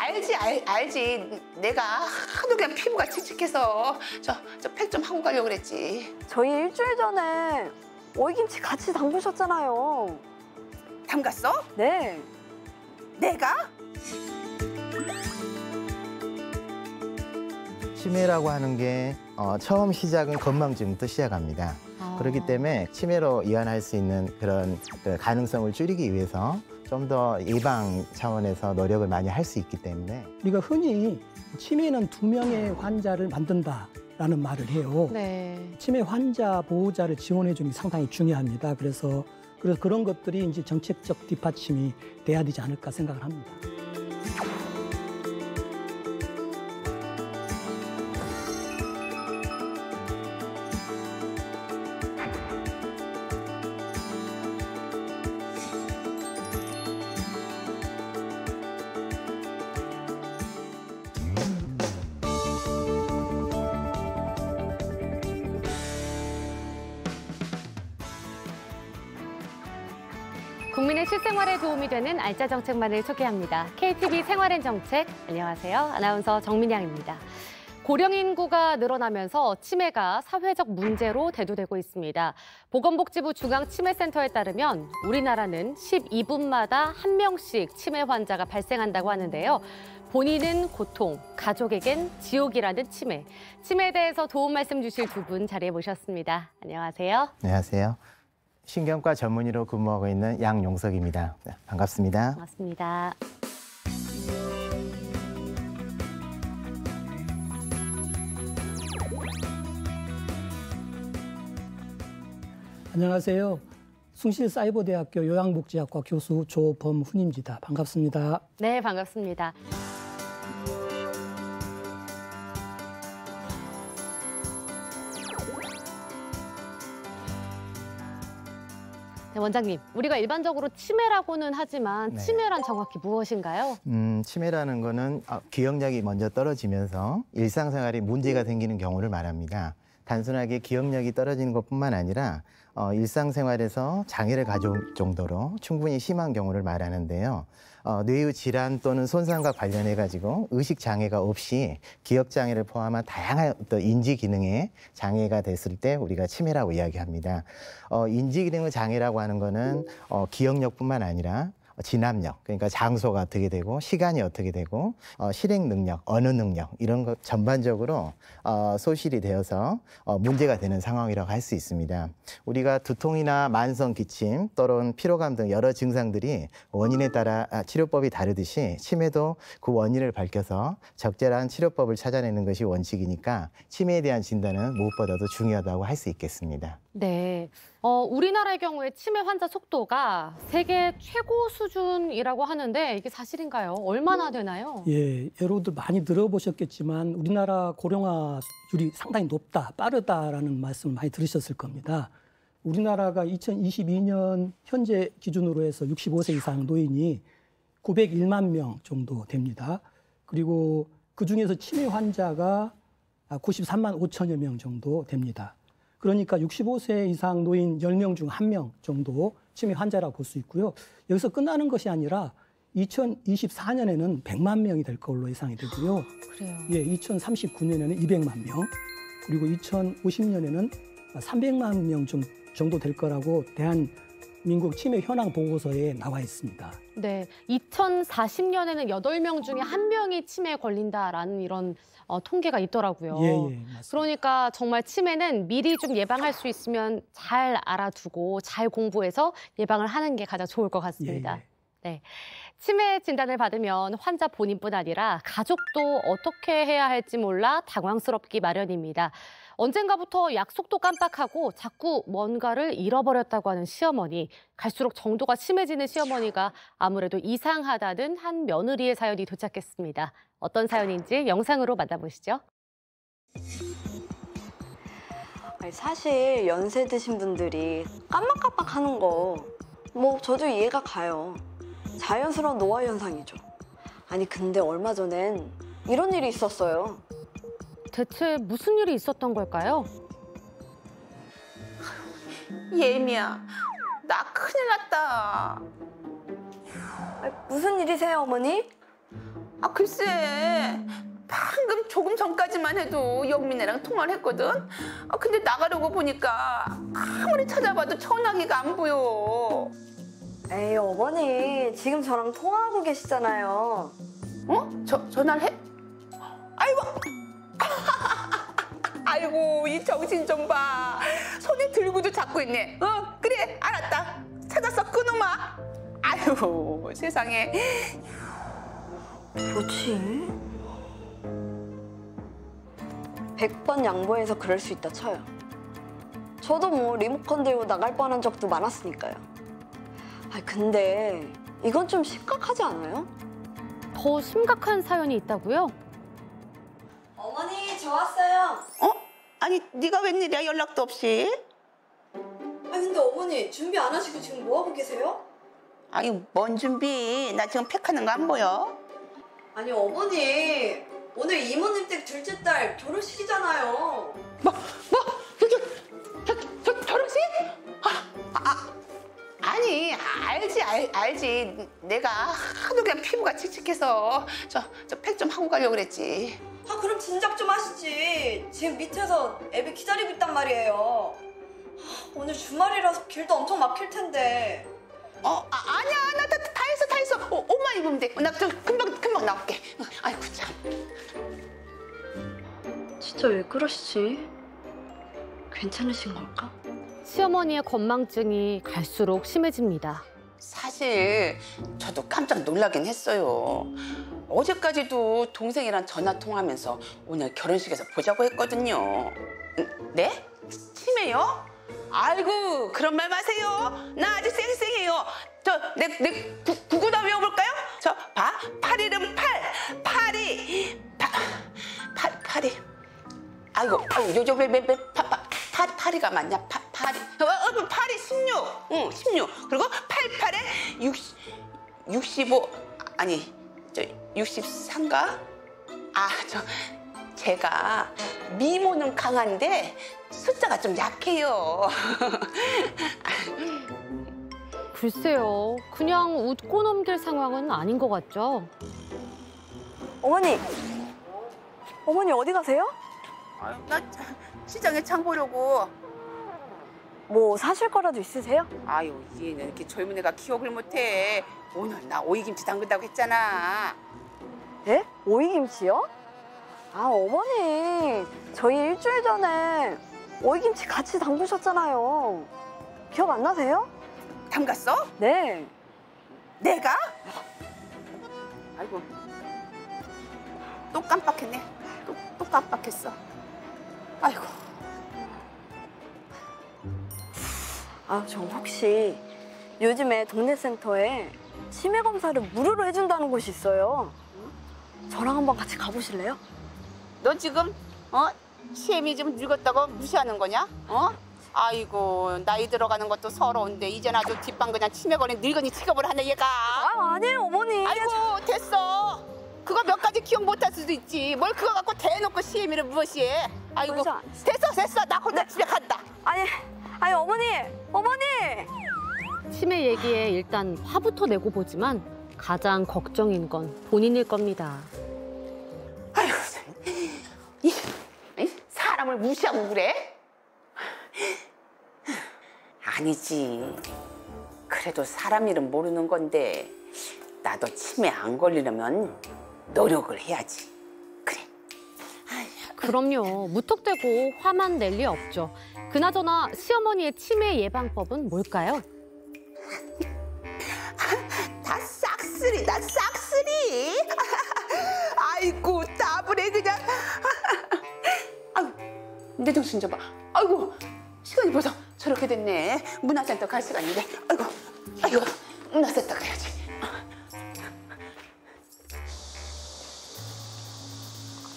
알지. 내가 하도 그냥 피부가 칙칙해서 저 팩 좀 하고 가려고 그랬지. 저희 일주일 전에 오이김치 같이 담그셨잖아요. 담갔어? 네. 내가? 치매라고 하는 게 처음 시작은 건망증부터 시작합니다. 그렇기 때문에 치매로 이완할 수 있는 그런 가능성을 줄이기 위해서 좀 더 예방 차원에서 노력을 많이 할 수 있기 때문에 우리가 흔히 치매는 2명의 환자를 만든다라는 말을 해요. 네. 치매 환자 보호자를 지원해 주는 게 상당히 중요합니다. 그래서 그런 것들이 이제 정책적 뒷받침이 돼야 되지 않을까 생각을 합니다. 국민의 실생활에 도움이 되는 알짜 정책만을 소개합니다. KTV 생활엔 정책, 안녕하세요. 아나운서 정민양입니다. 고령 인구가 늘어나면서 치매가 사회적 문제로 대두되고 있습니다. 보건복지부 중앙치매센터에 따르면 우리나라는 12분마다 1명씩 치매 환자가 발생한다고 하는데요. 본인은 고통, 가족에겐 지옥이라는 치매. 치매에 대해서 도움 말씀 주실 두 분 자리에 모셨습니다. 안녕하세요. 안녕하세요. 신경과 전문의로 근무하고 있는 양용석입니다. 네, 반갑습니다. 반갑습니다. 안녕하세요. 숭실사이버대학교 요양복지학과 교수 조범훈입니다. 반갑습니다. 네, 반갑습니다. 네, 원장님, 우리가 일반적으로 치매라고는 하지만 네. 치매란 정확히 무엇인가요? 치매라는 거는 기억력이 먼저 떨어지면서 일상생활에 문제가 생기는 경우를 말합니다. 단순하게 기억력이 떨어지는 것뿐만 아니라 일상생활에서 장애를 가져올 정도로 충분히 심한 경우를 말하는데요. 뇌의 질환 또는 손상과 관련해 가지고 의식 장애가 없이 기억 장애를 포함한 다양한 어떤 인지 기능의 장애가 됐을 때 우리가 치매라고 이야기합니다. 인지 기능의 장애라고 하는 거는 기억력뿐만 아니라 진압력, 그러니까 장소가 어떻게 되고 시간이 어떻게 되고 실행 능력, 언어 능력 이런 것 전반적으로 소실이 되어서 문제가 되는 상황이라고 할 수 있습니다. 우리가 두통이나 만성 기침 또는 피로감 등 여러 증상들이 원인에 따라 치료법이 다르듯이 치매도 그 원인을 밝혀서 적절한 치료법을 찾아내는 것이 원칙이니까 치매에 대한 진단은 무엇보다도 중요하다고 할 수 있겠습니다. 네. 우리나라의 경우에 치매 환자 속도가 세계 최고 수준이라고 하는데 이게 사실인가요? 얼마나 되나요? 예, 여러분들 많이 들어보셨겠지만 우리나라 고령화율이 상당히 높다, 빠르다라는 말씀을 많이 들으셨을 겁니다. 우리나라가 2022년 현재 기준으로 해서 65세 이상 노인이 901만 명 정도 됩니다. 그리고 그중에서 치매 환자가 93만 5천여 명 정도 됩니다. 그러니까 65세 이상 노인 10명 중 1명 정도 치매 환자라고 볼 수 있고요. 여기서 끝나는 것이 아니라 2024년에는 100만 명이 될 걸로 예상이 되고요. 그래요. 예, 2039년에는 200만 명, 그리고 2050년에는 300만 명 정도 될 거라고 대한민국 치매 현황 보고서에 나와 있습니다. 네. 2040년에는 8명 중에 1명이 치매에 걸린다라는 이런 통계가 있더라고요. 예, 맞습니다. 그러니까 정말 치매는 미리 좀 예방할 수 있으면 잘 알아두고 잘 공부해서 예방을 하는 게 가장 좋을 것 같습니다. 네. 치매 진단을 받으면 환자 본인뿐 아니라 가족도 어떻게 해야 할지 몰라 당황스럽기 마련입니다. 언젠가부터 약속도 깜빡하고 자꾸 뭔가를 잃어버렸다고 하는 시어머니. 갈수록 정도가 심해지는 시어머니가 아무래도 이상하다는 한 며느리의 사연이 도착했습니다. 어떤 사연인지 영상으로 만나보시죠. 사실 연세 드신 분들이 깜빡깜빡하는 거 저도 이해가 가요. 자연스러운 노화 현상이죠. 아니 근데 얼마 전엔 이런 일이 있었어요. 대체 무슨 일이 있었던 걸까요? 예미야, 나 큰일 났다. 무슨 일이세요, 어머니? 아, 글쎄. 방금 조금 전까지만 해도 영민이랑 통화를 했거든. 아, 근데 나가려고 보니까 아무리 찾아봐도 전화기가 안 보여. 에이, 어머니. 지금 저랑 통화하고 계시잖아요. 어? 전화를 해? 아이고. 아이고, 이 정신 좀 봐. 손에 들고도 잡고 있네. 그래, 알았다. 찾았어, 끊어마. 아이고, 세상에. 뭐지? 100번 양보해서 그럴 수 있다 쳐요. 저도 뭐 리모컨 들고 나갈 뻔한 적도 많았으니까요. 아, 근데 이건 좀 심각하지 않아요? 더 심각한 사연이 있다고요? 어머니, 저 왔어요. 아니, 네가 웬일이야, 연락도 없이? 아, 근데 어머니 준비 안 하시고 지금 뭐 하고 계세요? 아니, 뭔 준비? 나 지금 팩하는 거 안 보여? 아니, 어머니, 오늘 이모님 댁 둘째 딸 결혼식이잖아요. 결혼식? 아니, 알지. 내가 하도 그냥 피부가 칙칙해서 저 팩 좀 하고 가려고 그랬지. 아, 그럼 진작 좀 하시지. 지금 밑에서 애비 기다리고 있단 말이에요. 오늘 주말이라서 길도 엄청 막힐 텐데. 아니야. 나 다 했어. 옷만 입으면 돼. 나 좀 금방 나올게. 아이고, 참. 진짜 왜 그러시지? 괜찮으신 걸까? 시어머니의 건망증이 갈수록 심해집니다. 사실 저도 깜짝 놀라긴 했어요. 어제까지도 동생이랑 전화 통화하면서 오늘 결혼식에서 보자고 했거든요. 네? 치매요? 아이고, 그런 말 마세요. 나 아직 쌩쌩해요. 내 구구 다 외워볼까요? 팔이름 팔이. 아이고, 파리가 맞냐? 파리 16. 응, 16. 그리고 88에 65. 아니, 63가? 제가 미모는 강한데 숫자가 좀 약해요. 글쎄요, 그냥 웃고 넘길 상황은 아닌 것 같죠? 어머니 어디 가세요? 나 시장에 장 보려고. 뭐 사실 거라도 있으세요? 아유, 얘는 이렇게 젊은 애가 기억을 못해. 오늘 나 오이김치 담근다고 했잖아. 예? 오이김치요? 아, 어머니, 저희 일주일 전에 오이김치 같이 담그셨잖아요. 기억 안 나세요? 담갔어? 네. 내가? 아이고, 또 깜빡했네. 또 깜빡했어. 아이고. 아, 저 혹시 요즘에 동네 센터에 치매 검사를 무료로 해준다는 곳이 있어요. 저랑 한번 같이 가보실래요? 너 지금 시엠이 좀 늙었다고 무시하는 거냐? 아이고, 나이 들어가는 것도 서러운데 이젠 아주 뒷방 그냥 치매 걸린 늙은이 취급을 하네, 얘가. 아, 아니에요, 어머니. 아이고, 됐어. 그거 몇 가지 기억 못할 수도 있지. 뭘 그거 갖고 대놓고 시애미를 무엇이해. 아이고, 됐어. 나 혼자 집에 간다. 아니, 어머니. 치매 얘기에 일단 화부터 내고 보지만 가장 걱정인 건 본인일 겁니다. 아이고, 이 사람을 무시하고 그래? 아니지. 그래도 사람 일은 모르는 건데 나도 치매 안 걸리려면 노력을 해야지. 그래. 그럼요, 무턱대고 화만 낼 리 없죠. 그나저나 시어머니의 치매 예방법은 뭘까요? 다 싹쓸이다, 싹쓸이. 아이고, 따분해 그냥. 아이고, 내 정신 좀 봐. 아이고, 시간이 벌써 저렇게 됐네. 문화센터 갈 시간인데. 아이고, 문화센터 가야지.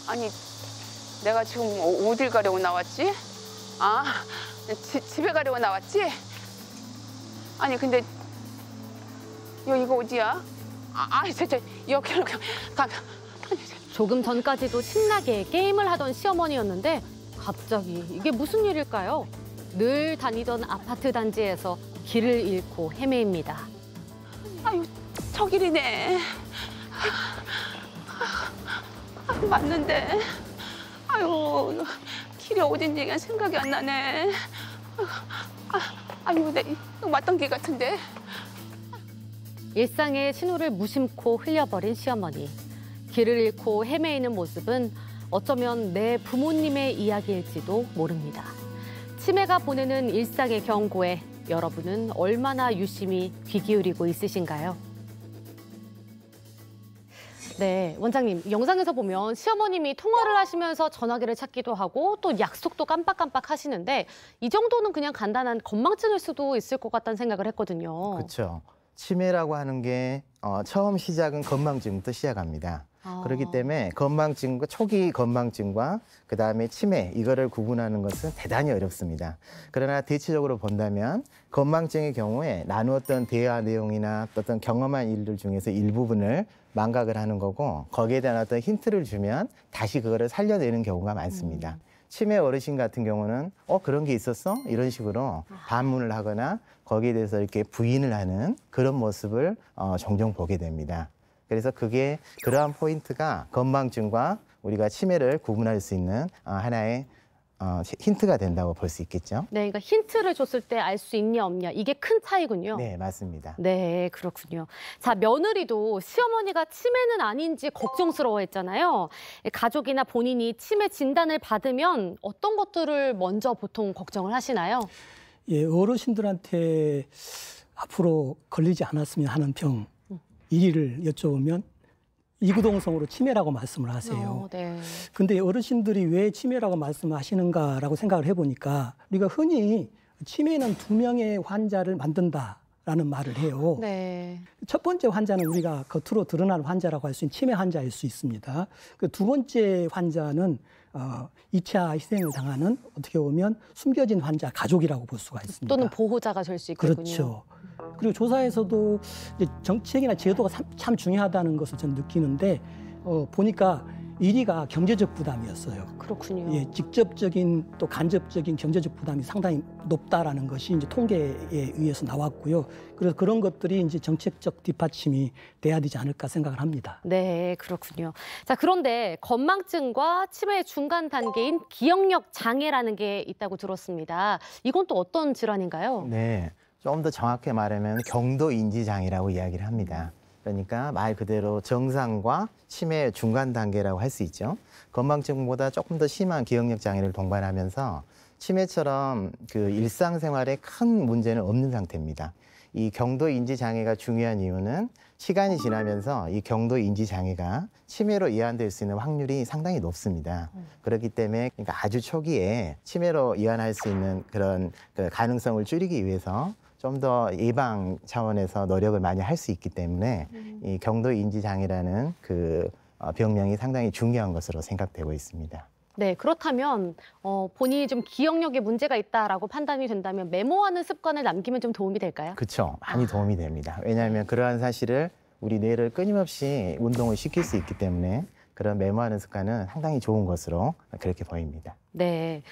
아니, 내가 지금 어딜 가려고 나왔지? 집에 가려고 나왔지? 아니, 근데 이거 어디야? 여기로 가면. 조금 전까지도 신나게 게임을 하던 시어머니였는데 갑자기 이게 무슨 일일까요? 늘 다니던 아파트 단지에서 길을 잃고 헤매입니다. 아유, 저 길이네. 맞는데. 아유, 길이 어딘지 생각이 안 나네. 아유, 내 이거 맞던 길 같은데. 일상의 신호를 무심코 흘려버린 시어머니. 길을 잃고 헤매이는 모습은 어쩌면 내 부모님의 이야기일지도 모릅니다. 치매가 보내는 일상의 경고에 여러분은 얼마나 유심히 귀 기울이고 있으신가요? 네, 원장님, 영상에서 보면 시어머님이 통화를 하시면서 전화기를 찾기도 하고 또 약속도 깜빡깜빡 하시는데 이 정도는 그냥 간단한 건망증일 수도 있을 것 같다는 생각을 했거든요. 그렇죠. 치매라고 하는 게 처음 시작은 건망증부터 시작합니다. 그렇기 때문에 건망증과 초기 건망증과 그다음에 치매 이거를 구분하는 것은 대단히 어렵습니다. 그러나 대체적으로 본다면 건망증의 경우에 나누었던 대화 내용이나 어떤 경험한 일들 중에서 일부분을 망각을 하는 거고 거기에 대한 어떤 힌트를 주면 다시 그거를 살려내는 경우가 많습니다. 치매 어르신 같은 경우는 그런 게 있었어? 이런 식으로 반문을 하거나 거기에 대해서 이렇게 부인을 하는 그런 모습을 종종 보게 됩니다. 그래서 그게 그러한 포인트가 건망증과 우리가 치매를 구분할 수 있는 하나의 힌트가 된다고 볼 수 있겠죠. 네, 그러니까 힌트를 줬을 때 알 수 있냐 없냐 이게 큰 차이군요. 네, 맞습니다. 네, 그렇군요. 자, 며느리도 시어머니가 치매는 아닌지 걱정스러워했잖아요. 가족이나 본인이 치매 진단을 받으면 어떤 것들을 먼저 보통 걱정을 하시나요? 예, 어르신들한테 앞으로 걸리지 않았으면 하는 병 1위를 여쭤보면 이구동성으로 치매라고 말씀을 하세요. 네. 근데 어르신들이 왜 치매라고 말씀하시는가라고 생각을 해보니까 우리가 흔히 치매는 2명의 환자를 만든다라는 말을 해요. 네. 첫 번째 환자는 우리가 겉으로 드러나는 환자라고 할 수 있는 치매 환자일 수 있습니다. 그 두 번째 환자는 2차 희생을 당하는 어떻게 보면 숨겨진 환자 가족이라고 볼 수가 있습니다. 또는 보호자가 될 수 있겠군요. 그렇죠. 그리고 조사에서도 이제 정책이나 제도가 참 중요하다는 것을 저는 느끼는데 보니까 1위가 경제적 부담이었어요. 그렇군요. 예, 직접적인 또 간접적인 경제적 부담이 상당히 높다라는 것이 이제 통계에 의해서 나왔고요. 그래서 그런 것들이 이제 정책적 뒷받침이 돼야 되지 않을까 생각을 합니다. 네, 그렇군요. 자, 그런데 건망증과 치매의 중간 단계인 기억력 장애라는 게 있다고 들었습니다. 이건 또 어떤 질환인가요? 네, 좀 더 정확히 말하면 경도 인지 장애라고 이야기를 합니다. 그러니까 말 그대로 정상과 치매의 중간 단계라고 할 수 있죠. 건망증보다 조금 더 심한 기억력 장애를 동반하면서 치매처럼 그 일상생활에 큰 문제는 없는 상태입니다. 이 경도 인지 장애가 중요한 이유는 시간이 지나면서 이 경도 인지 장애가 치매로 이완될 수 있는 확률이 상당히 높습니다. 그렇기 때문에 그러니까 아주 초기에 치매로 이완할 수 있는 그런 그 가능성을 줄이기 위해서 좀 더 예방 차원에서 노력을 많이 할 수 있기 때문에 이 경도 인지 장애라는 그 병명이 상당히 중요한 것으로 생각되고 있습니다. 네, 그렇다면 본인이 좀 기억력에 문제가 있다라고 판단이 된다면 메모하는 습관을 남기면 좀 도움이 될까요? 그렇죠. 많이 도움이 됩니다. 왜냐하면 그러한 사실을 우리 뇌를 끊임없이 운동을 시킬 수 있기 때문에 그런 메모하는 습관은 상당히 좋은 것으로 그렇게 보입니다. 네.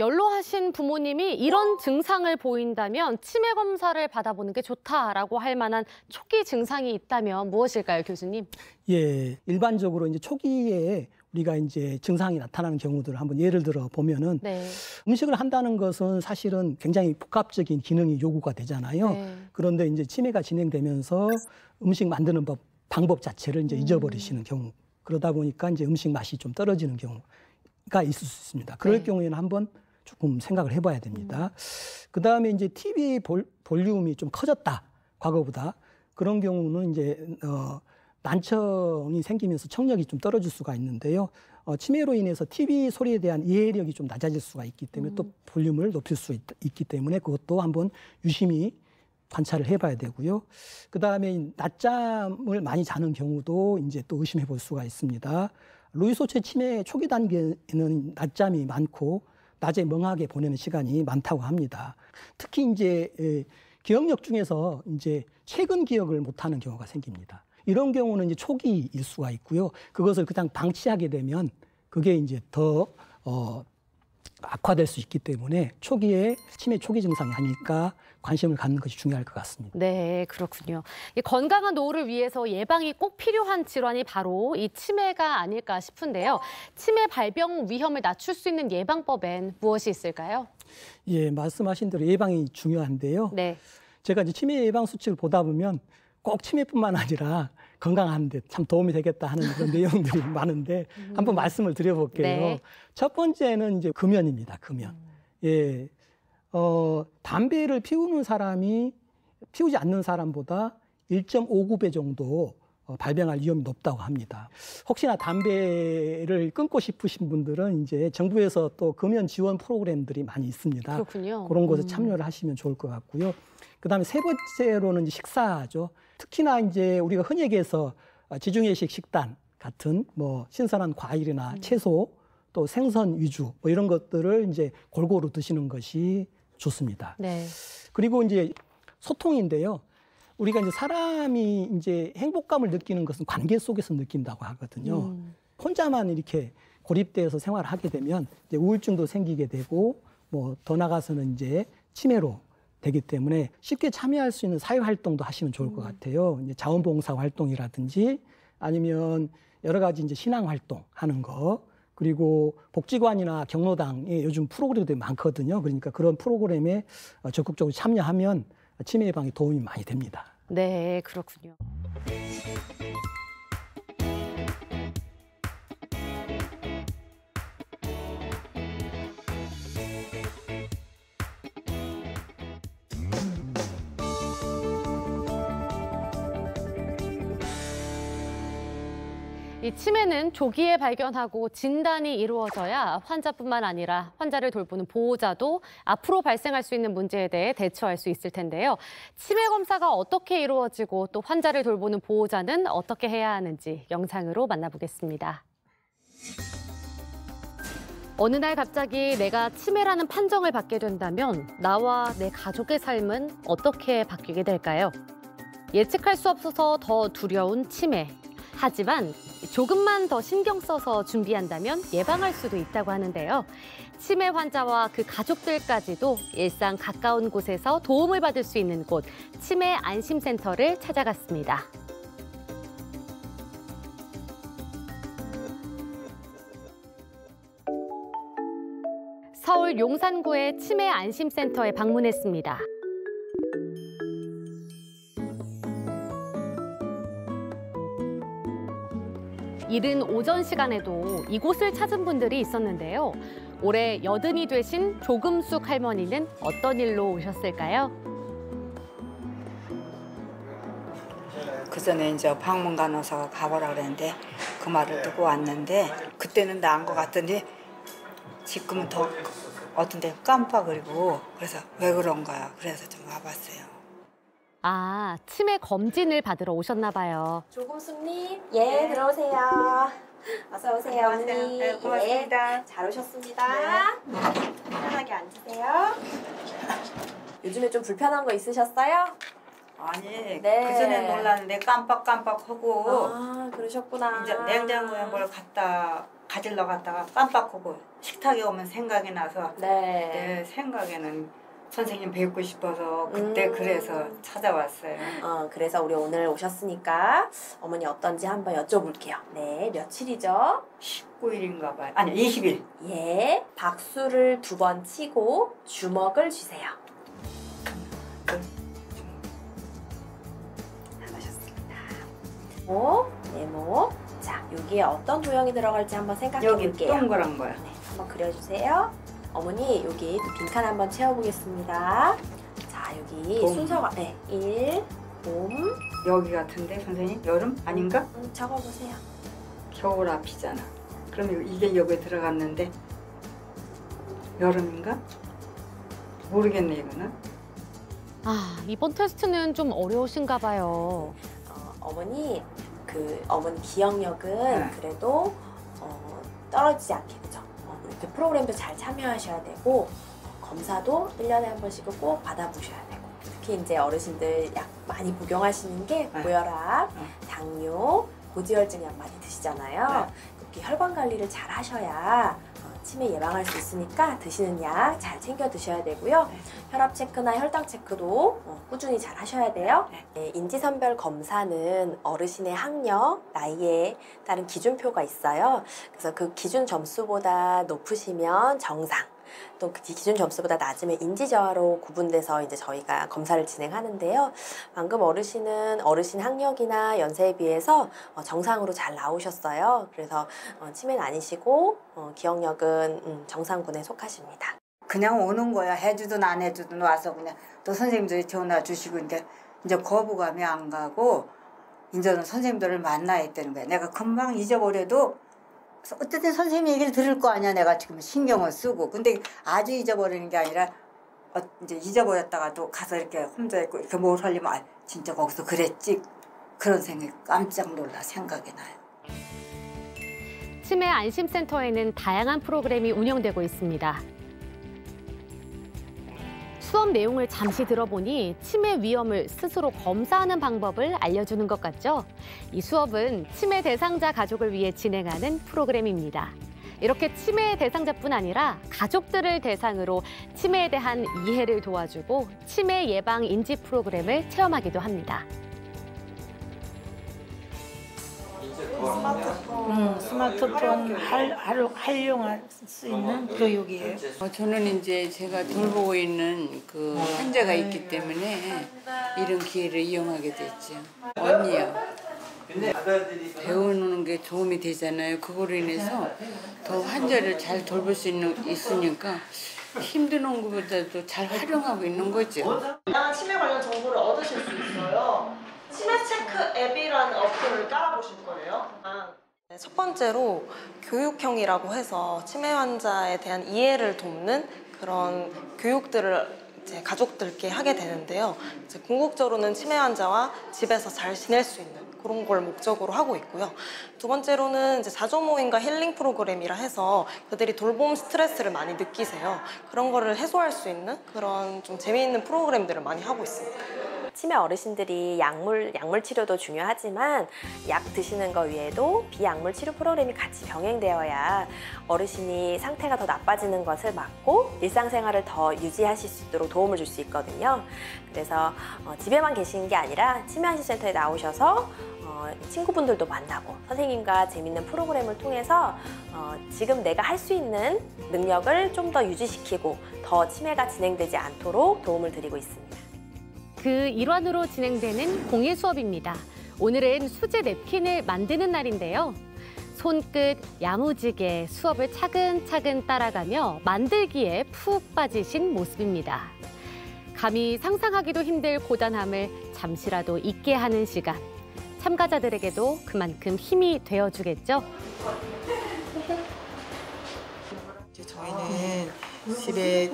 연로하신 부모님이 이런 증상을 보인다면 치매 검사를 받아보는 게 좋다라고 할 만한 초기 증상이 있다면 무엇일까요, 교수님? 예, 일반적으로 이제 초기에 우리가 이제 증상이 나타나는 경우들을 한번 예를 들어 보면은 네. 음식을 한다는 것은 사실은 굉장히 복합적인 기능이 요구가 되잖아요. 네. 그런데 이제 치매가 진행되면서 음식 만드는 방법 자체를 이제 잊어버리시는 경우. 그러다 보니까 이제 음식 맛이 좀 떨어지는 경우가 있을 수 있습니다. 그럴 네. 경우에는 한번 조금 생각을 해봐야 됩니다. 그 다음에 이제 TV 볼륨이 좀 커졌다, 과거보다. 그런 경우는 이제 난청이 생기면서 청력이 좀 떨어질 수가 있는데요. 치매로 인해서 TV 소리에 대한 이해력이 좀 낮아질 수가 있기 때문에 또 볼륨을 높일 수 있기 때문에 그것도 한번 유심히 관찰을 해봐야 되고요. 그 다음에 낮잠을 많이 자는 경우도 이제 또 의심해 볼 수가 있습니다. 루이소체 치매 초기 단계에는 낮잠이 많고 낮에 멍하게 보내는 시간이 많다고 합니다. 특히 이제 기억력 중에서 이제 최근 기억을 못하는 경우가 생깁니다. 이런 경우는 이제 초기일 수가 있고요. 그것을 그냥 방치하게 되면 그게 이제 더 악화될 수 있기 때문에 초기에 치매 초기 증상이 아닐까 관심을 갖는 것이 중요할 것 같습니다. 네, 그렇군요. 이 건강한 노후를 위해서 예방이 꼭 필요한 질환이 바로 이 치매가 아닐까 싶은데요. 치매 발병 위험을 낮출 수 있는 예방법엔 무엇이 있을까요? 예, 말씀하신 대로 예방이 중요한데요. 네. 제가 이제 치매 예방 수칙을 보다 보면 꼭 치매뿐만 아니라 건강한 데 참 도움이 되겠다 하는 그런 내용들이 많은데 한번 말씀을 드려볼게요. 네. 첫 번째는 이제 금연입니다. 금연. 예, 담배를 피우는 사람이 피우지 않는 사람보다 1.59배 정도 발병할 위험이 높다고 합니다. 혹시나 담배를 끊고 싶으신 분들은 이제 정부에서 또 금연 지원 프로그램들이 많이 있습니다. 그렇군요. 그런 곳에 참여를 하시면 좋을 것 같고요. 그다음에 세 번째로는 이제 식사죠. 특히나 이제 우리가 흔히 얘기해서 지중해식 식단 같은 뭐 신선한 과일이나 채소 또 생선 위주 뭐 이런 것들을 이제 골고루 드시는 것이 좋습니다. 네. 그리고 이제 소통인데요. 우리가 이제 사람이 이제 행복감을 느끼는 것은 관계 속에서 느낀다고 하거든요. 혼자만 이렇게 고립되어서 생활을 하게 되면 이제 우울증도 생기게 되고 뭐 더 나가서는 이제 치매로 되기 때문에 쉽게 참여할 수 있는 사회 활동도 하시면 좋을 것 같아요. 이제 자원봉사 활동이라든지 아니면 여러 가지 이제 신앙 활동 하는 거, 그리고 복지관이나 경로당에 요즘 프로그램들이 많거든요. 그러니까 그런 프로그램에 적극적으로 참여하면 치매 예방에 도움이 많이 됩니다. 네, 그렇군요. 이 치매는 조기에 발견하고 진단이 이루어져야 환자뿐만 아니라 환자를 돌보는 보호자도 앞으로 발생할 수 있는 문제에 대해 대처할 수 있을 텐데요. 치매 검사가 어떻게 이루어지고 또 환자를 돌보는 보호자는 어떻게 해야 하는지 영상으로 만나보겠습니다. 어느 날 갑자기 내가 치매라는 판정을 받게 된다면 나와 내 가족의 삶은 어떻게 바뀌게 될까요? 예측할 수 없어서 더 두려운 치매. 하지만 조금만 더 신경 써서 준비한다면 예방할 수도 있다고 하는데요. 치매 환자와 그 가족들까지도 일상 가까운 곳에서 도움을 받을 수 있는 곳, 치매 안심센터를 찾아갔습니다. 서울 용산구의 치매 안심센터에 방문했습니다. 이른 오전 시간에도 이곳을 찾은 분들이 있었는데요. 올해 80이 되신 조금숙 할머니는 어떤 일로 오셨을까요? 그 전에 이제 방문 간호사가 가보라 그랬는데 그 말을 듣고 왔는데 그때는 나은 것 같더니 지금은 더 어떤 데 깜빡거리고 그래서 왜 그런 거야. 그래서 좀 와봤어요. 아, 치매 검진을 받으러 오셨나 봐요. 조금숙님, 예, 들어오세요. 어서 오세요, 언니. 네, 고맙습니다. 예, 잘 오셨습니다. 편하게 앉으세요. 요즘에 좀 불편한 거 있으셨어요? 아니 네. 그전엔 몰랐는데 깜빡깜빡하고 아, 그러셨구나. 이제 냉장고에 뭘 갖다 가지러 갔다가 깜빡하고 식탁에 오면 생각이 나서 네. 내 생각에는 선생님 뵙고 싶어서 그때 그래서 찾아왔어요. 그래서 우리 오늘 오셨으니까 어머니 어떤지 한번 여쭤볼게요. 네, 며칠이죠? 19일인가 봐요. 아니 20일. 예, 박수를 2번 치고 주먹을 쥐세요. 잘하셨습니다. 네모. 자, 여기에 어떤 도형이 들어갈지 한번 생각해 여기 볼게요. 동그란 거야. 네, 한번 그려주세요. 어머니, 여기 또 빈칸 한번 채워보겠습니다. 자, 여기 봄. 순서가 1, 봄. 여기 같은데 선생님? 여름? 아닌가? 적어보세요. 겨울 앞이잖아. 그럼 이게 여기에 들어갔는데 여름인가? 모르겠네 이거는. 아, 이번 테스트는 좀 어려우신가 봐요. 어머니, 어머니 기억력은 네. 그래도 떨어지지 않게, 그죠? 이렇게 프로그램도 잘 참여하셔야 되고 검사도 1년에 한 번씩은 꼭 받아보셔야 되고 특히 이제 어르신들 약 많이 복용하시는 게 네. 고혈압, 당뇨, 고지혈증 약 많이 드시잖아요. 네. 이렇게 혈관 관리를 잘 하셔야 치매 예방할 수 있으니까 드시는 약 잘 챙겨 드셔야 되고요. 혈압 체크나 혈당 체크도 꾸준히 잘 하셔야 돼요. 네, 인지선별 검사는 어르신의 학력, 나이에 따른 기준표가 있어요. 그래서 그 기준 점수보다 높으시면 정상, 또 그 기준 점수보다 낮으면 인지저하로 구분돼서 이제 저희가 검사를 진행하는데요. 방금 어르신은 어르신 학력이나 연세에 비해서 정상으로 잘 나오셨어요. 그래서 치매는 아니시고 기억력은 정상군에 속하십니다. 그냥 오는 거야. 해주든 안 해주든 와서 그냥 또 선생님들이 전화 주시고 이제 거부감이 안 가고 이제는 선생님들을 만나야 되는 거야. 내가 금방 잊어버려도 어쨌든 선생님 얘기를 들을 거 아니야. 내가 지금 신경을 쓰고. 근데 아주 잊어버리는 게 아니라 이제 잊어버렸다가도 가서 이렇게 혼자 있고 이렇게 뭘 하려면 아, 진짜 거기서 그랬지. 그런 생각이 깜짝 놀라 생각이 나요. 치매 안심센터에는 다양한 프로그램이 운영되고 있습니다. 수업 내용을 잠시 들어보니 치매 위험을 스스로 검사하는 방법을 알려주는 것 같죠? 이 수업은 치매 대상자 가족을 위해 진행하는 프로그램입니다. 이렇게 치매 대상자뿐 아니라 가족들을 대상으로 치매에 대한 이해를 도와주고 치매 예방 인지 프로그램을 체험하기도 합니다. 스마트폰 활용할 수 있는 교육이에요. 저는 이제 제가 돌보고 있는 그 환자가 있기 때문에 이런 기회를 이용하게 됐죠. 언니요. 배우는 게 도움이 되잖아요. 그거로 인해서 더 환자를 잘 돌볼 수 있으니까 힘든 것보다도 잘 활용하고 있는 거죠. 다양한 치매 관련 정보를 얻으실 수 있어요. 치매 체크 앱이라는 어플을 깔아보실 거예요. 첫 번째로 교육형이라고 해서 치매 환자에 대한 이해를 돕는 그런 교육들을 이제 가족들께 하게 되는데요. 이제 궁극적으로는 치매 환자와 집에서 잘 지낼 수 있는 그런 걸 목적으로 하고 있고요. 두 번째로는 이제 자조 모임과 힐링 프로그램이라 해서 그들이 돌봄 스트레스를 많이 느끼세요. 그런 거를 해소할 수 있는 그런 좀 재미있는 프로그램들을 많이 하고 있습니다. 치매 어르신들이 약물 치료도 중요하지만 약 드시는 거 외에도 비약물 치료 프로그램이 같이 병행되어야 어르신이 상태가 더 나빠지는 것을 막고 일상생활을 더 유지하실 수 있도록 도움을 줄 수 있거든요. 그래서 집에만 계시는 게 아니라 치매안심센터에 나오셔서 친구분들도 만나고 선생님과 재밌는 프로그램을 통해서 지금 내가 할 수 있는 능력을 좀 더 유지시키고 더 치매가 진행되지 않도록 도움을 드리고 있습니다. 그 일환으로 진행되는 공예 수업입니다. 오늘은 수제 냅킨을 만드는 날인데요. 손끝 야무지게 수업을 차근차근 따라가며 만들기에 푹 빠지신 모습입니다. 감히 상상하기도 힘들 고단함을 잠시라도 잊게 하는 시간. 참가자들에게도 그만큼 힘이 되어주겠죠. 저희는 집에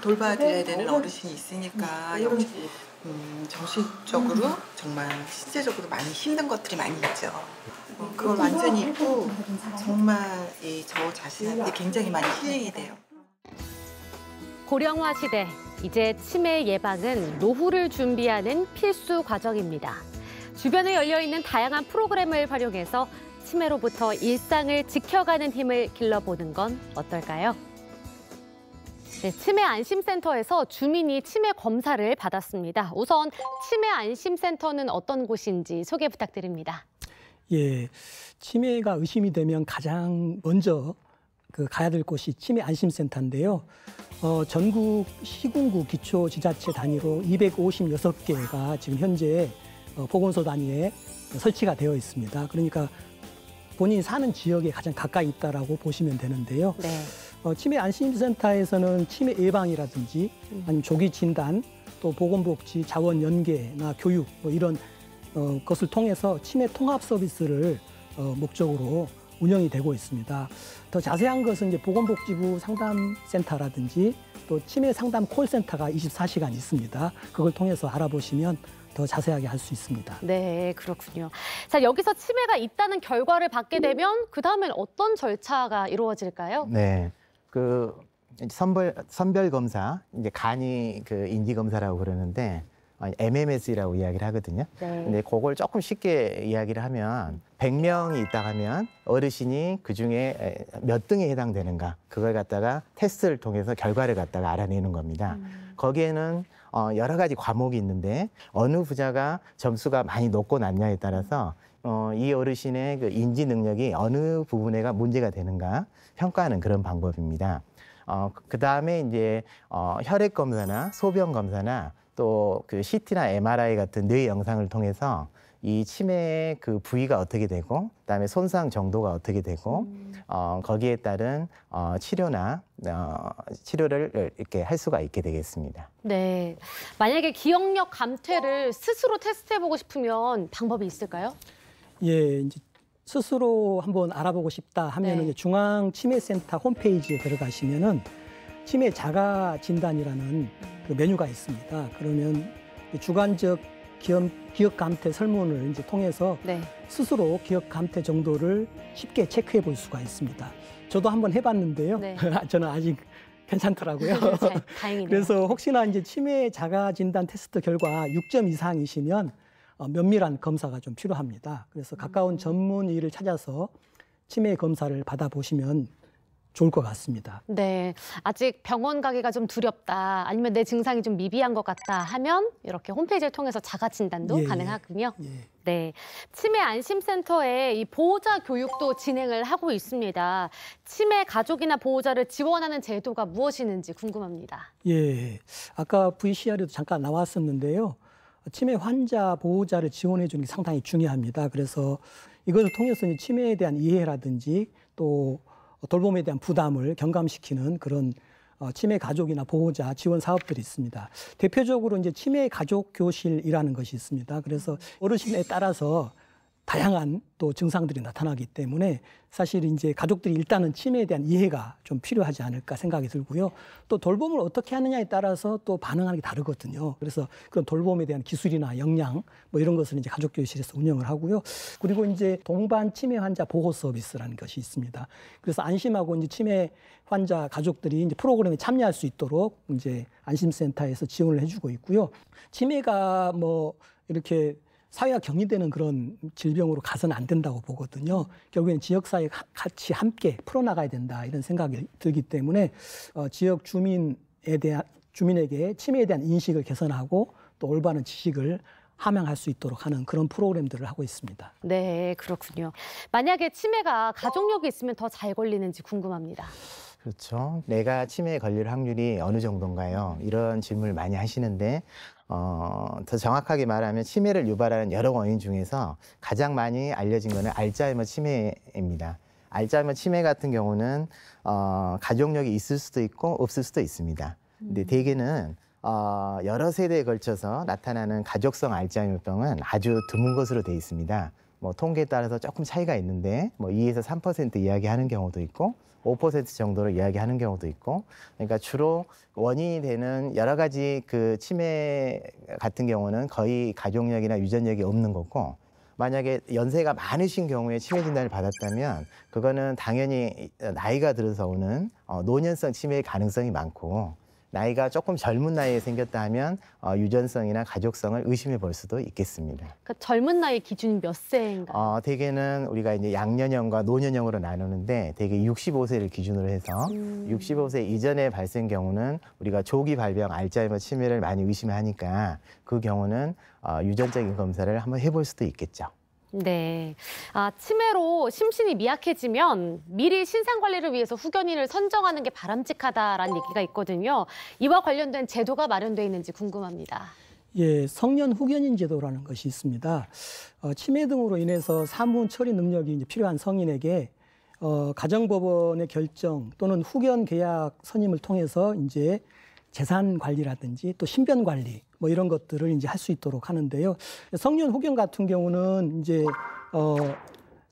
돌봐드려야 되는 어르신이 있으니까 역시 정신적으로 정말 신체적으로 많이 힘든 것들이 많이 있죠. 그걸 완전히 잊고 정말 저 자신한테 굉장히 많이 힐링이 돼요. 고령화 시대, 이제 치매 예방은 노후를 준비하는 필수 과정입니다. 주변에 열려있는 다양한 프로그램을 활용해서 치매로부터 일상을 지켜가는 힘을 길러보는 건 어떨까요? 네, 치매 안심센터에서 주민이 치매 검사를 받았습니다. 우선 치매 안심센터는 어떤 곳인지 소개 부탁드립니다. 예, 치매가 의심이 되면 가장 먼저 가야 될 곳이 치매 안심센터인데요. 전국 시군구 기초지자체 단위로 256개가 지금 현재 보건소 단위에 설치가 되어 있습니다. 그러니까 본인이 사는 지역에 가장 가까이 있다라고 보시면 되는데요. 네. 치매 안심센터에서는 치매 예방이라든지 아니면 조기 진단, 또 보건복지 자원 연계나 교육 이런 것을 통해서 치매 통합 서비스를 목적으로 운영이 되고 있습니다. 더 자세한 것은 이제 보건복지부 상담센터라든지 또 치매 상담 콜센터가 24시간 있습니다. 그걸 통해서 알아보시면 더 자세하게 할 수 있습니다. 네, 그렇군요. 자, 여기서 치매가 있다는 결과를 받게 되면 그 다음엔 어떤 절차가 이루어질까요? 네, 선별 검사, 이제 간이 인지 검사라고 그러는데 MMS라고 이야기를 하거든요. 네. 근데 그걸 조금 쉽게 이야기를 하면 100명이 있다 하면 어르신이 그중에 몇 등에 해당되는가 그걸 갖다가 테스트를 통해서 결과를 갖다가 알아내는 겁니다. 거기에는 여러 가지 과목이 있는데 어느 부자가 점수가 많이 높고 낮냐에 따라서 이 어르신의 그 인지 능력이 어느 부분에가 문제가 되는가 평가하는 그런 방법입니다. 그 다음에 이제 혈액 검사나 소변 검사나 또 그 CT나 MRI 같은 뇌 영상을 통해서 이 치매의 그 부위가 어떻게 되고 그다음에 손상 정도가 어떻게 되고 거기에 따른 치료를 이렇게 할 수가 있게 되겠습니다. 네. 만약에 기억력 감퇴를 스스로 테스트해보고 싶으면 방법이 있을까요? 예, 이제 스스로 한번 알아보고 싶다 하면은 네. 중앙치매센터 홈페이지에 들어가시면은 치매 자가 진단이라는 그 메뉴가 있습니다. 그러면 주관적 기억 감퇴 설문을 이제 통해서 네. 스스로 기억 감퇴 정도를 쉽게 체크해 볼 수가 있습니다. 저도 한번 해봤는데요. 네. 저는 아직 괜찮더라고요. 다행이네요. 그래서 혹시나 이제 치매 자가 진단 테스트 결과 6점 이상이시면 면밀한 검사가 좀 필요합니다. 그래서 가까운 전문의를 찾아서 치매 검사를 받아보시면 좋을 것 같습니다. 네, 아직 병원 가기가 좀 두렵다, 아니면 내 증상이 좀 미비한 것 같다 하면 이렇게 홈페이지를 통해서 자가 진단도 가능하군요. 네, 치매 안심센터에 이 보호자 교육도 진행을 하고 있습니다. 치매 가족이나 보호자를 지원하는 제도가 무엇이는지 궁금합니다. 예, 아까 VCR에도 잠깐 나왔었는데요. 치매 환자 보호자를 지원해 주는 게 상당히 중요합니다. 그래서 이것을 통해서 치매에 대한 이해라든지 또 돌봄에 대한 부담을 경감시키는 그런 치매 가족이나 보호자 지원 사업들이 있습니다. 대표적으로 이제 치매 가족 교실이라는 것이 있습니다. 그래서 어르신에 따라서 다양한 또 증상들이 나타나기 때문에 사실 이제 가족들이 일단은 치매에 대한 이해가 좀 필요하지 않을까 생각이 들고요. 또 돌봄을 어떻게 하느냐에 따라서 또 반응하는 게 다르거든요. 그래서 그런 돌봄에 대한 기술이나 역량 뭐 이런 것을 이제 가족교실에서 운영을 하고요. 그리고 이제 동반 치매 환자 보호 서비스라는 것이 있습니다. 그래서 안심하고 이제 치매 환자 가족들이 이제 프로그램에 참여할 수 있도록 이제 안심센터에서 지원을 해주고 있고요. 치매가 뭐 이렇게 사회와 경이되는 그런 질병으로 가서는 안 된다고 보거든요. 결국엔 지역사회 같이 함께 풀어나가야 된다 이런 생각이 들기 때문에 지역 주민에게 치매에 대한 인식을 개선하고 또 올바른 지식을 함양할 수 있도록 하는 그런 프로그램들을 하고 있습니다. 네, 그렇군요. 만약에 치매가 가족력이 있으면 더 잘 걸리는지 궁금합니다. 그렇죠. 내가 치매에 걸릴 확률이 어느 정도인가요? 이런 질문을 많이 하시는데 더 정확하게 말하면 치매를 유발하는 여러 원인 중에서 가장 많이 알려진 것은 알츠하이머 치매입니다. 알츠하이머 치매 같은 경우는 가족력이 있을 수도 있고 없을 수도 있습니다. 근데 대개는 여러 세대에 걸쳐서 나타나는 가족성 알츠하이머병은 아주 드문 것으로 돼 있습니다. 뭐 통계에 따라서 조금 차이가 있는데 뭐 2에서 3% 이야기하는 경우도 있고 5% 정도로 이야기하는 경우도 있고, 그러니까 주로 원인이 되는 여러 가지 그 치매 같은 경우는 거의 가족력이나 유전력이 없는 거고, 만약에 연세가 많으신 경우에 치매 진단을 받았다면 그거는 당연히 나이가 들어서 오는 노년성 치매의 가능성이 많고, 나이가 조금 젊은 나이에 생겼다 하면 유전성이나 가족성을 의심해 볼 수도 있겠습니다. 그러니까 젊은 나이 기준이 몇 세인가요? 대개는 우리가 이제 양년형과 노년형으로 나누는데 대개 65세를 기준으로 해서 65세 이전의 발생 경우는 우리가 조기 발병 알츠하이머 치매를 많이 의심하니까 그 경우는 유전적인 검사를 한번 해볼 수도 있겠죠. 네. 치매로 심신이 미약해지면 미리 신상관리를 위해서 후견인을 선정하는 게 바람직하다라는 얘기가 있거든요. 이와 관련된 제도가 마련되어 있는지 궁금합니다. 예, 성년 후견인 제도라는 것이 있습니다. 치매 등으로 인해서 사문 처리 능력이 이제 필요한 성인에게 가정법원의 결정 또는 후견 계약 선임을 통해서 이제 재산 관리라든지 또 신변 관리 뭐 이런 것들을 이제 할 수 있도록 하는데요. 성년 후견 같은 경우는 이제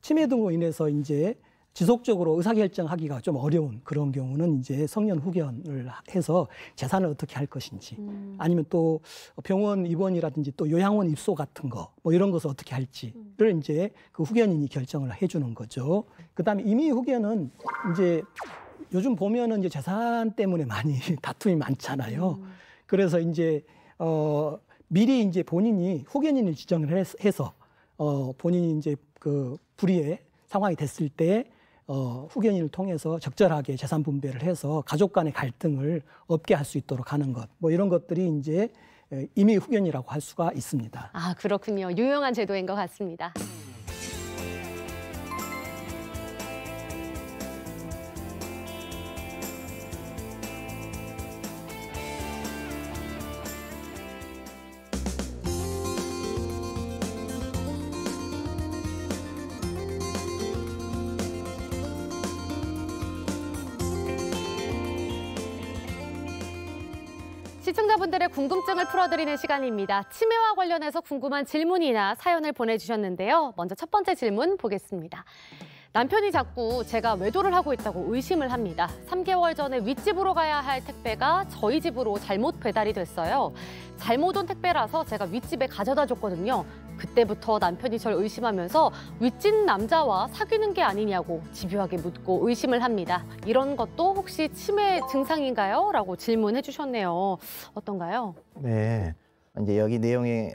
치매 등으로 인해서 이제 지속적으로 의사결정하기가 좀 어려운 그런 경우는 이제 성년 후견을 해서 재산을 어떻게 할 것인지 아니면 또 병원 입원이라든지 또 요양원 입소 같은 거 뭐 이런 것을 어떻게 할지를 이제 그 후견인이 결정을 해주는 거죠. 그다음에 임의 후견은 이제 요즘 보면은 이제 재산 때문에 많이 다툼이 많잖아요. 그래서 이제 미리 이제 본인이 후견인을 지정을 해서 본인이 이제 그 불의의 상황이 됐을 때 후견인을 통해서 적절하게 재산 분배를 해서 가족 간의 갈등을 없게 할 수 있도록 하는 것, 뭐 이런 것들이 이제 임의 후견이라고 할 수가 있습니다. 아, 그렇군요. 유용한 제도인 것 같습니다. 시청자분들의 궁금증을 풀어드리는 시간입니다. 치매와 관련해서 궁금한 질문이나 사연을 보내주셨는데요. 먼저 첫 번째 질문 보겠습니다. 남편이 자꾸 제가 외도를 하고 있다고 의심을 합니다. 3개월 전에 윗집으로 가야 할 택배가 저희 집으로 잘못 배달이 됐어요. 잘못 온 택배라서 제가 윗집에 가져다 줬거든요. 그때부터 남편이 절 의심하면서 윗집 남자와 사귀는 게 아니냐고 집요하게 묻고 의심을 합니다. 이런 것도 혹시 치매 증상인가요? 라고 질문해 주셨네요. 어떤가요? 네. 이제 여기 내용에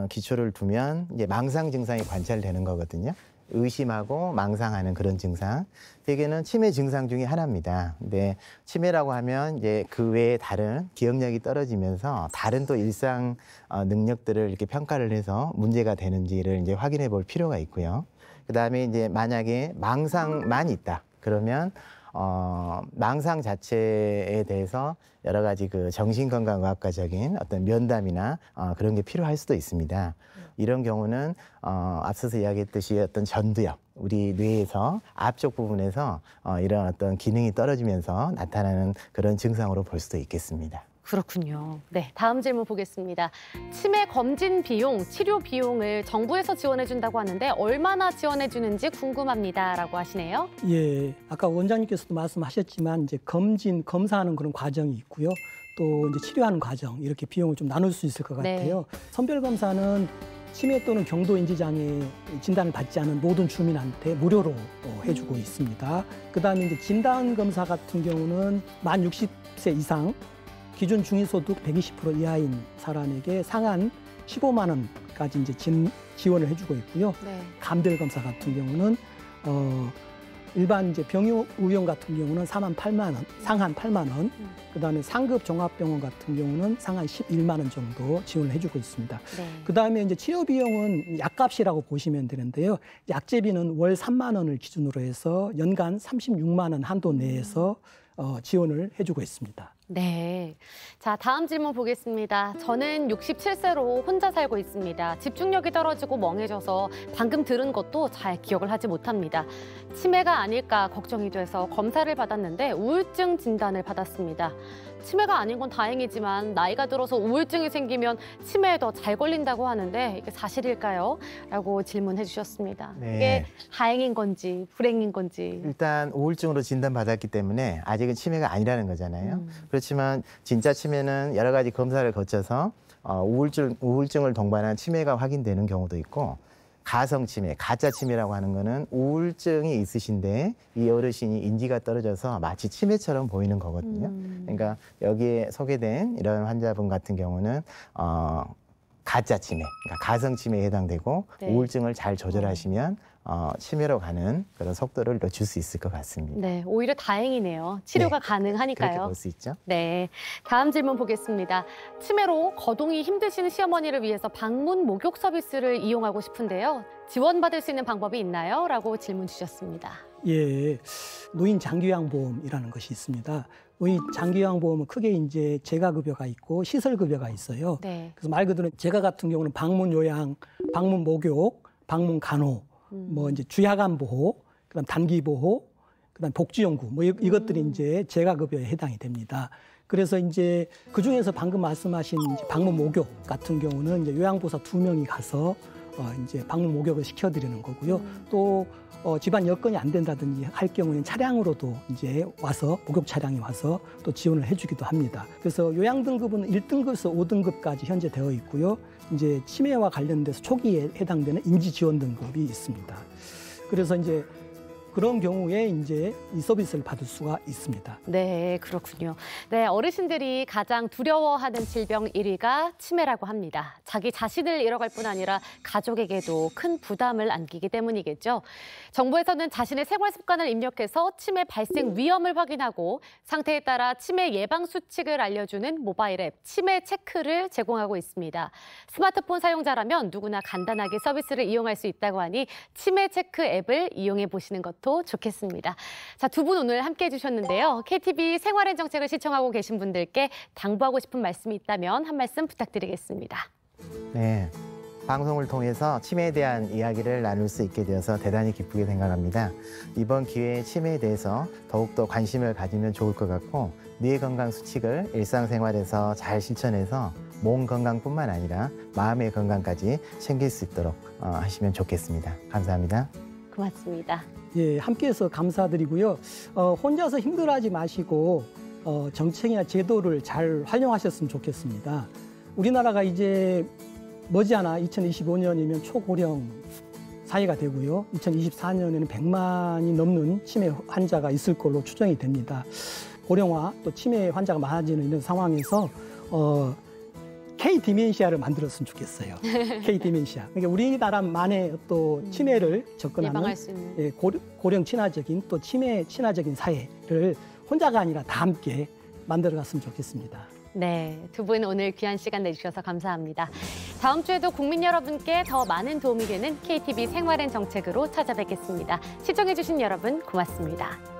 기초를 두면 이제 망상 증상이 관찰되는 거거든요. 의심하고 망상하는 그런 증상. 대개는 치매 증상 중에 하나입니다. 근데 치매라고 하면 이제 그 외에 다른 기억력이 떨어지면서 다른 또 일상 능력들을 이렇게 평가를 해서 문제가 되는지를 이제 확인해 볼 필요가 있고요. 그다음에 이제 만약에 망상만 있다. 그러면 망상 자체에 대해서 여러 가지 그 정신건강의학과적인 어떤 면담이나 그런 게 필요할 수도 있습니다. 이런 경우는 앞서서 이야기했듯이 어떤 전두엽, 우리 뇌에서 앞쪽 부분에서 이런 어떤 기능이 떨어지면서 나타나는 그런 증상으로 볼 수도 있겠습니다. 그렇군요. 네, 다음 질문 보겠습니다. 치매 검진 비용, 치료 비용을 정부에서 지원해준다고 하는데 얼마나 지원해주는지 궁금합니다라고 하시네요. 예, 아까 원장님께서도 말씀하셨지만 이제 검사하는 그런 과정이 있고요. 또 이제 치료하는 과정 이렇게 비용을 좀 나눌 수 있을 것 같아요. 네. 선별 검사는 치매 또는 경도인지장애 진단을 받지 않은 모든 주민한테 무료로 해주고 있습니다. 그다음에 이제 진단 검사 같은 경우는 만 60세 이상 기준 중위소득 120% 이하인 사람에게 상한 15만 원까지 이제 지원을 해주고 있고요. 네. 감별 검사 같은 경우는 일반 이제 병의용 같은 경우는 상한 8만 원, 그다음에 상급 종합병원 같은 경우는 상한 11만 원 정도 지원을 해주고 있습니다. 네. 그다음에 이제 치료 비용은 약값이라고 보시면 되는데요. 약제비는 월 3만 원을 기준으로 해서 연간 36만 원 한도 내에서 지원을 해주고 있습니다. 네. 자, 다음 질문 보겠습니다. 저는 67세로 혼자 살고 있습니다. 집중력이 떨어지고 멍해져서 방금 들은 것도 잘 기억을 하지 못합니다. 치매가 아닐까 걱정이 돼서 검사를 받았는데 우울증 진단을 받았습니다. 치매가 아닌 건 다행이지만 나이가 들어서 우울증이 생기면 치매에 더 잘 걸린다고 하는데 이게 사실일까요? 라고 질문해 주셨습니다. 네. 이게 다행인 건지 불행인 건지. 일단 우울증으로 진단받았기 때문에 아직은 치매가 아니라는 거잖아요. 그렇지만 진짜 치매는 여러 가지 검사를 거쳐서 우울증을 동반한 치매가 확인되는 경우도 있고 가성 치매, 가짜 치매라고 하는 거는 우울증이 있으신데 이 어르신이 인지가 떨어져서 마치 치매처럼 보이는 거거든요. 그러니까 여기에 소개된 이런 환자분 같은 경우는 가짜 치매, 그러니까 가성 치매에 해당되고 네. 우울증을 잘 조절하시면 치매로 가는 그런 속도를 늦출 수 있을 것 같습니다. 네, 오히려 다행이네요. 치료가 네, 가능하니까요. 그렇게 볼 수 있죠. 네, 다음 질문 보겠습니다. 치매로 거동이 힘드신 시어머니를 위해서 방문 목욕 서비스를 이용하고 싶은데요. 지원받을 수 있는 방법이 있나요? 라고 질문 주셨습니다. 예, 노인 장기요양보험이라는 것이 있습니다. 노인 장기요양보험은 크게 이제 재가급여가 있고 시설급여가 있어요. 네. 그래서 말 그대로 재가 같은 경우는 방문 요양, 방문 목욕, 방문 간호, 뭐 이제 주야간 보호, 그다음 단기 보호, 그다음 복지연구 뭐 이것들이 이제 재가급여에 해당이 됩니다. 그래서 이제 그 중에서 방금 말씀하신 이제 방문 목욕 같은 경우는 이제 요양보호사 2명이 가서 이제 방문 목욕을 시켜드리는 거고요. 또 집안 여건이 안 된다든지 할 경우에는 차량으로도 이제 와서 목욕 차량이 와서 또 지원을 해주기도 합니다. 그래서 요양 등급은 1등급에서 5등급까지 현재 되어 있고요. 이제 치매와 관련돼서 초기에 해당되는 인지 지원 등급이 있습니다. 그래서 이제 그런 경우에 이제 이 서비스를 받을 수가 있습니다. 네, 그렇군요. 네, 어르신들이 가장 두려워하는 질병 1위가 치매라고 합니다. 자기 자신을 잃어갈 뿐 아니라 가족에게도 큰 부담을 안기기 때문이겠죠. 정부에서는 자신의 생활 습관을 입력해서 치매 발생 위험을 확인하고 상태에 따라 치매 예방 수칙을 알려주는 모바일 앱 치매 체크를 제공하고 있습니다. 스마트폰 사용자라면 누구나 간단하게 서비스를 이용할 수 있다고 하니 치매 체크 앱을 이용해 보시는 것도 좋겠습니다. 자, 두 분 오늘 함께해 주셨는데요. KTV 생활엔 정책을 시청하고 계신 분들께 당부하고 싶은 말씀이 있다면 한 말씀 부탁드리겠습니다. 네, 방송을 통해서 치매에 대한 이야기를 나눌 수 있게 되어서 대단히 기쁘게 생각합니다. 이번 기회에 치매에 대해서 더욱더 관심을 가지면 좋을 것 같고 뇌 건강 수칙을 일상생활에서 잘 실천해서 몸 건강뿐만 아니라 마음의 건강까지 챙길 수 있도록 하시면 좋겠습니다. 감사합니다. 고맙습니다. 예, 함께해서 감사드리고요. 혼자서 힘들어하지 마시고 정책이나 제도를 잘 활용하셨으면 좋겠습니다. 우리나라가 이제 머지않아 2025년이면 초고령 사회가 되고요. 2024년에는 100만이 넘는 치매 환자가 있을 걸로 추정이 됩니다. 고령화 또 치매 환자가 많아지는 이런 상황에서 K-디멘시아를 만들었으면 좋겠어요. K-디멘시아. 그러니까 우리나라만의 또 치매를 접근하는 예방할 수 있는. 예, 고령 친화적인 또 치매 친화적인 사회를 혼자가 아니라 다 함께 만들어갔으면 좋겠습니다. 네, 두 분 오늘 귀한 시간 내주셔서 감사합니다. 다음 주에도 국민 여러분께 더 많은 도움이 되는 KTV 생활엔 정책으로 찾아뵙겠습니다. 시청해주신 여러분 고맙습니다.